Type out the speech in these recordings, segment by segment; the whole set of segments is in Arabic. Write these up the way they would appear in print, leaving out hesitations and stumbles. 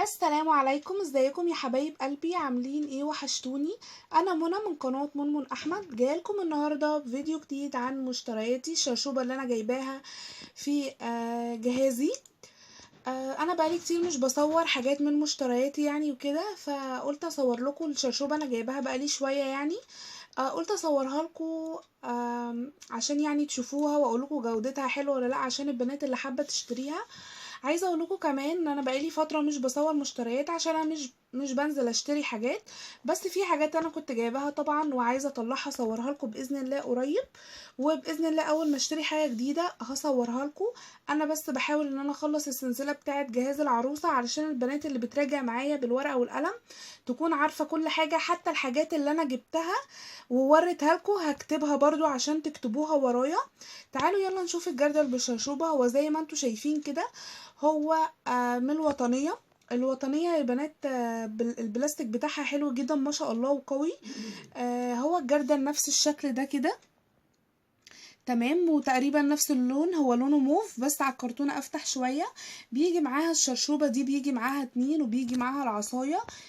السلام عليكم، ازيكم يا حبايب قلبي؟ عاملين ايه؟ وحشتوني. انا منى من قناة منمن احمد، جايلكم النهارده بفيديو جديد عن مشترياتي الشرشوبة اللي انا جايباها في جهازي. انا بقالي كتير مش بصور حاجات من مشترياتي يعني وكده، فقلت اصور لكم الشرشوبة. انا جايباها بقالي شوية يعني. قلت اصورها لكم عشان يعني تشوفوها واقول لكم جودتها حلوه ولا لا، عشان البنات اللي حابه تشتريها. عايزه اقول لكم كمان ان انا بقالي فتره مش بصور مشتريات، عشان انا مش بنزل اشتري حاجات. بس في حاجات انا كنت جايباها طبعا وعايزه اطلعها اصورها لكم باذن الله قريب. وباذن الله اول ما اشتري حاجه جديده هصورها لكم. انا بس بحاول ان انا اخلص السلسله بتاعه جهاز العروسه، علشان البنات اللي بتراجع معايا بالورقه والقلم تكون عارفه كل حاجه، حتى الحاجات اللي انا جبتها ووريتها لكم هكتبها برضو عشان تكتبوها ورايا. تعالوا يلا نشوف الجردل بالشرشوبة. هو زي ما انتوا شايفين كده، هو من الوطنية. الوطنية يا بنات، البلاستيك بتاعها حلو جدا ما شاء الله وقوي. هو الجردل نفس الشكل ده كده تمام، وتقريبا نفس اللون، هو لونه موف بس على الكرتونة افتح شوية. بيجي معاها الشرشوبة دي، بيجي معاها 2، وبيجي معاها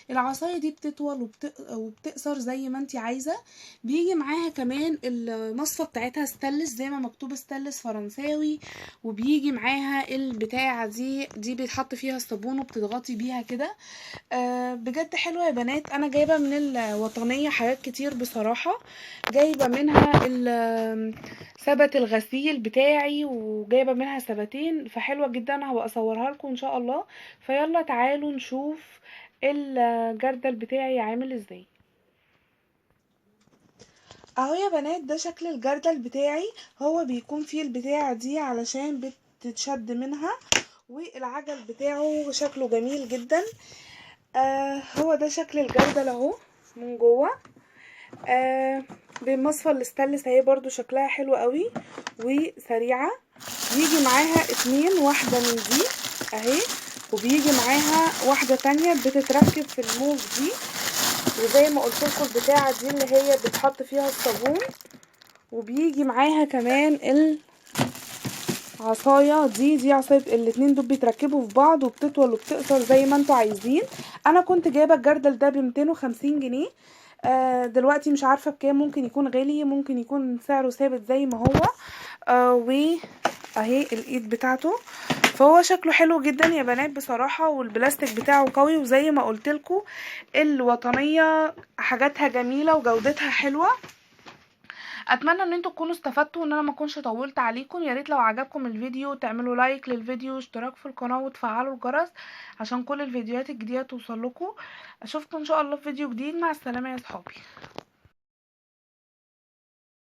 العصاية دي بتطول وبتقصر زي ما انتي عايزة. بيجي معاها كمان المصفى بتاعتها ستانلس زي ما مكتوب ستانلس فرنساوي. وبيجي معاها البتاعة دي بيتحط فيها الصابون وبتضغطي بيها كده. بجد حلوة يا بنات. انا جايبة من الوطنية حاجات كتير بصراحة. جايبة منها ثبت الغسيل بتاعي، وجايبه منها ثبتين، فحلوه جدا. هبقى اصورها لكم ان شاء الله. فيلا تعالوا نشوف الجردل بتاعي عامل ازاي. اهو يا بنات ده شكل الجردل بتاعي. هو بيكون فيه البتاعه دي علشان بتتشد منها، والعجل بتاعه شكله جميل جدا. هو ده شكل الجردل اهو من جوه. بمصفى الاستانلس اهي برضو شكلها حلو قوي وسريعة. بيجي معاها 2، واحدة من دي اهي، وبيجي معاها واحدة تانية بتتركب في الموف دي. وزي ما قلت لكم البتاعة دي اللي هي بتحط فيها الصابون. وبيجي معاها كمان العصاية دي عصاية. الاتنين دول بيتركبوا في بعض وبتطول وبتقصر زي ما انتوا عايزين. انا كنت جايبة الجردل ده ب250 جنيه. دلوقتي مش عارفة بكام، ممكن يكون غالي ممكن يكون سعره ثابت زي ما هو. واهي الايد بتاعته. فهو شكله حلو جدا يا بنات بصراحة، والبلاستيك بتاعه قوي. وزي ما قلتلكوا الوطنية حاجاتها جميلة وجودتها حلوة. اتمنى ان انتوا تكونوا استفدتوا وان انا ما اكونش طولت عليكم. يا ريت لو عجبكم الفيديو تعملوا لايك للفيديو، اشتراك في القناة، وتفعلوا الجرس عشان كل الفيديوهات الجديدة توصل لكم. اشوفكم ان شاء الله في فيديو جديد. مع السلامة يا صحابي.